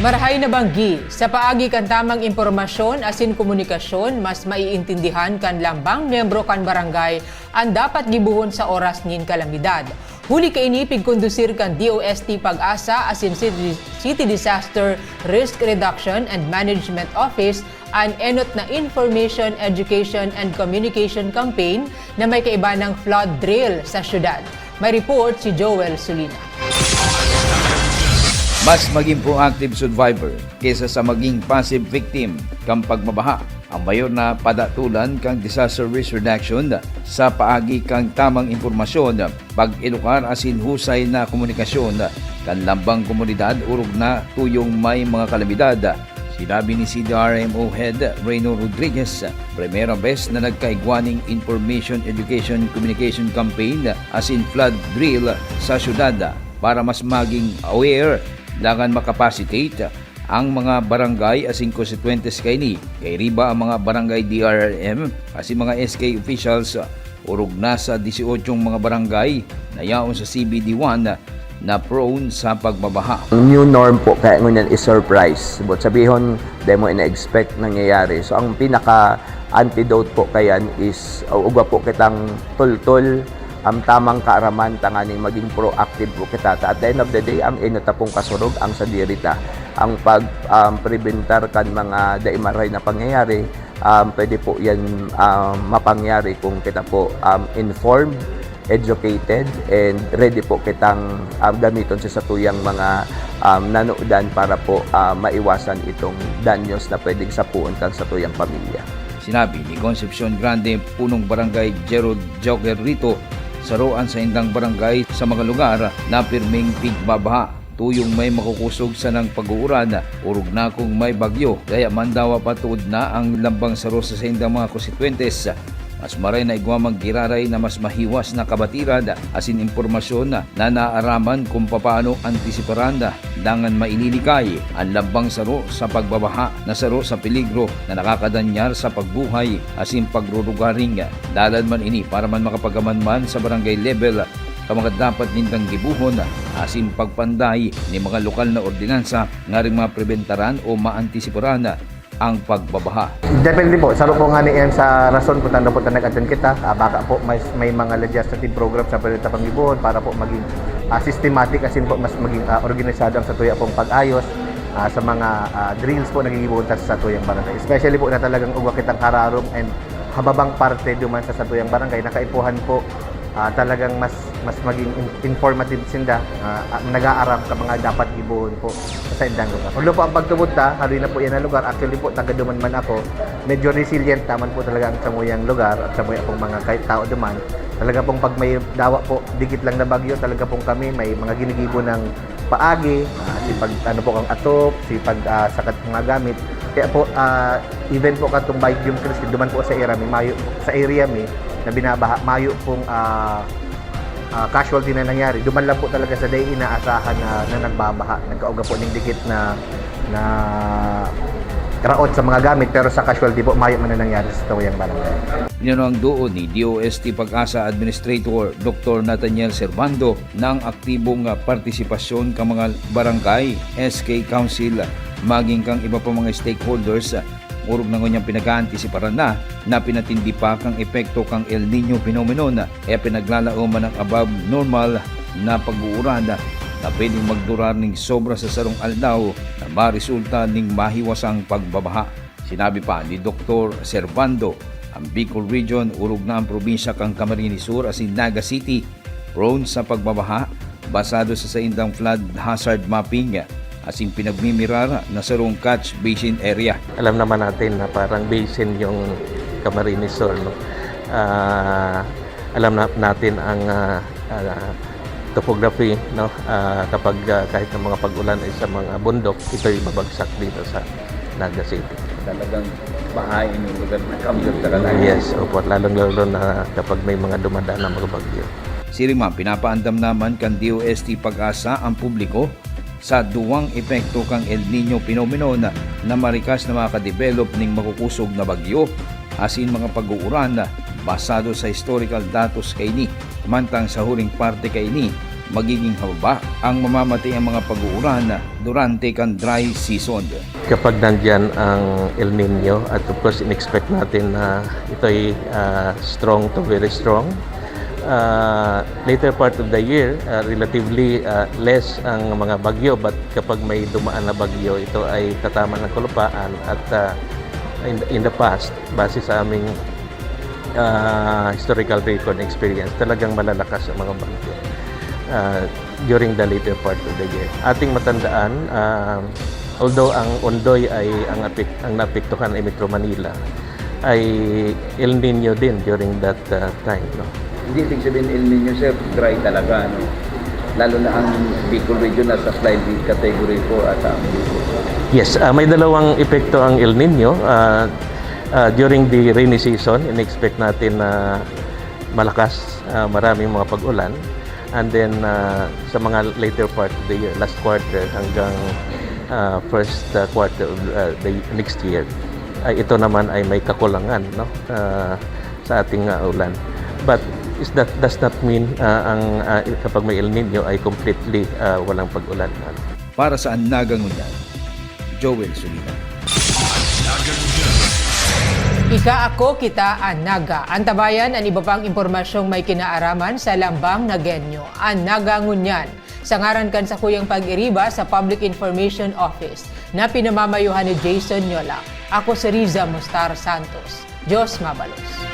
Marahay na banggi, sa paagi kan tamang impormasyon asin komunikasyon, mas maiintindihan kan lambang miyembro kan barangay ang dapat gibuhon sa oras nin kalamidad. Huli kaini pigkondusir kan DOST Pag-asa asin City Disaster Risk Reduction and Management Office ang enot na Information, Education and Communication Campaign na may kaiba ng flood drill sa syudad. May report si Joel Sulina. Mas maging proactive survivor kaysa sa maging passive victim kang pagmabaha. Ang mayor na padatulan kang disaster risk reduction sa paagi kang tamang impormasyon, pag-edukar asin husay na komunikasyon kan lambang komunidad urog na tuyong may mga kalamidad. Sinabi ni CDRMO Head Reyno Rodriguez, primera bes na nagkaigwaning Information, Education, Communication Campaign asin flood drill sa syudad para mas maging aware langan makapacitate ang mga barangay asin konstituentes kaini. Kay riba ang mga barangay DRRM asin mga SK officials urog na sa 18 mga barangay na yaon sa CBD1 na prone sa pagbabaha. Ang new norm po kaya ngunyan is surprise. But sabihon, di mo ina-expect nangyayari. So ang pinaka-antidote po kayan is uga po kitang tultul ang tamang kaaraman tanganing maging proactive po kita. At the end of the day, ang inota pong kasurog ang sadirita. Ang pag-preventar kan mga daimaray na pangyayari, pwede po yan mapangyari kung kita po informed, educated, and ready po kitang gamiton sa satuyang mga nanoodaan para po maiwasan itong danyos na pwedeng sapuon kan satuyang pamilya. Sinabi ni Concepcion Grande, punong barangay Gerald Joker Rito, saruan sa indang barangay sa mga lugar na pirming pigbabaha. Tuyong may makukusog sa ng pag-uuran, urog na kung may bagyo. Kaya mandawa patuod na ang lambang saro sa indang mga konstituentes. Mas maray na igwamang giraray na mas mahiwas na kabatiran asin impormasyon na naaraman kung paano antisiparan dangan maililikay ang lambang saro sa pagbabaha na saro sa peligro na nakakadanyar sa pagbuhay asin pagrurugaring. Dalan man ini para man makapagaman man sa barangay level ka mga dapat nindang gibuhon asin pagpanday ni mga lokal na ordinansa nga ring maprebentaran o maantisiparan ang pagbabaha. Depende po, salo po nga niyan sa rason kung tanda po nag-attend kita, baka po may mga legislative program sa pwede pangibuhon para po maging systematic asin po mas maging organisado ang satuya pong pag-ayos sa mga drills po nagigibuhon sa satuyang barangay. Especially po na talagang uga kitang hararom and hababang parte duman sa satuyang barangay, nakaipuhan po talagang mas maging informative sinda nag-aaram ka mga dapat gibuhon po sa indang lugar. Kung po ang pagtubunta, haloy na po yan ang lugar. Actually po, taga-duman man ako, medyo resilient naman po talaga ang samuyang lugar at samuyang pong mga kahit tao duman. Talaga pong pag may dawa po, dikit lang na bagyo, talaga pong kami may mga ginigibo ng paagi, pag ano po kang atop, pag sakat mga gamit. Kaya po, even po katong Baguio Chris, duman po sa area may na binabaha, mayo pong casualty na nangyari. Duman lang po talaga sa day inaasahan na nagbabaha. Nagkauga po ng dikit na kraot sa mga gamit, pero sa casualty po, mayo man na nangyari sa tawayang barangay. Yan ang doon ni DOST Pag-asa Administrator Dr. Nathaniel Servando ng aktibong partisipasyon ka mga barangay, SK Council, maging kang iba pa mga stakeholders urog na nganyang pinag-aantisiparan na pinatindi pa kang epekto kang El Nino phenomenon pinaglalao man ang above normal na pag-uuran na pwedeng magdurar ng sobra sa sarong aldaw na maresulta ng mahiwasang pagbabaha. Sinabi pa ni Dr. Servando, ang Bicol Region urog na ang probinsya kang Camarines Sur asin Naga City prone sa pagbabaha basado sa indang flood hazard mapping asing pinagmimirar na sarong catch basin area. Alam naman natin na parang basin yung Camarines Sur, no? Alam natin ang topography, no? Kapag kahit ng mga pag-ulan ay sa mga bundok, ito'y babagsak dito sa Naga City. Talagang bahain yung lugar na kamdot talaga. Yes, opo, lalong-lalo na kapag may mga dumadaan na mga bagyo. Sirima, pinapaandam naman kan DOST Pag-asa ang publiko sa duwang epekto kang El Nino phenomenon na marikas na makadevelop ng makukusog na bagyo asin mga pag-uuran basado sa historical datos kaini. Mantang sa huling parte kaini magiging hababa ang mamamatay ang mga pag-uuran durante kan dry season. Kapag nandyan ang El Nino at of course in-expect natin na ito ay strong to very strong. Later part of the year, relatively less ang mga bagyo, but kapag may dumaan na bagyo, ito ay tatama ng kalupaan at in the past, base sa aming historical record experience, talagang malalakas ang mga bagyo during the later part of the year. Ating matandaan, although ang Ondoy ay ang naapektuhan ay Metro Manila, ay El Nino din during that time. No? Hindi ibig sabihin El Nino, sir, dry talaga, no? Lalo na ang Bicol region na sa slide category 4 at Yes, may dalawang epekto ang El Nino. During the rainy season, in-expect natin na malakas, maraming mga pag-ulan. And then sa mga later part of the year, last quarter hanggang first quarter of the next year, ito naman ay may kakulangan, no? Sa ating ulan. But that does not mean kapag may El Nino ay completely walang pag-ulan. Para sa Nagangunan, Joel Sulina. Ika ako, kita, Naga. Antabayan ang iba pang impormasyong may kinaaraman sa Lambang Nagenyo. Nagangunyan. Sa ngaran kan sa Kuyang Pag-iriba sa Public Information Office na pinamamayuhan ni Jason Nyola. Ako si Riza Mustar Santos. Diyos mabalos.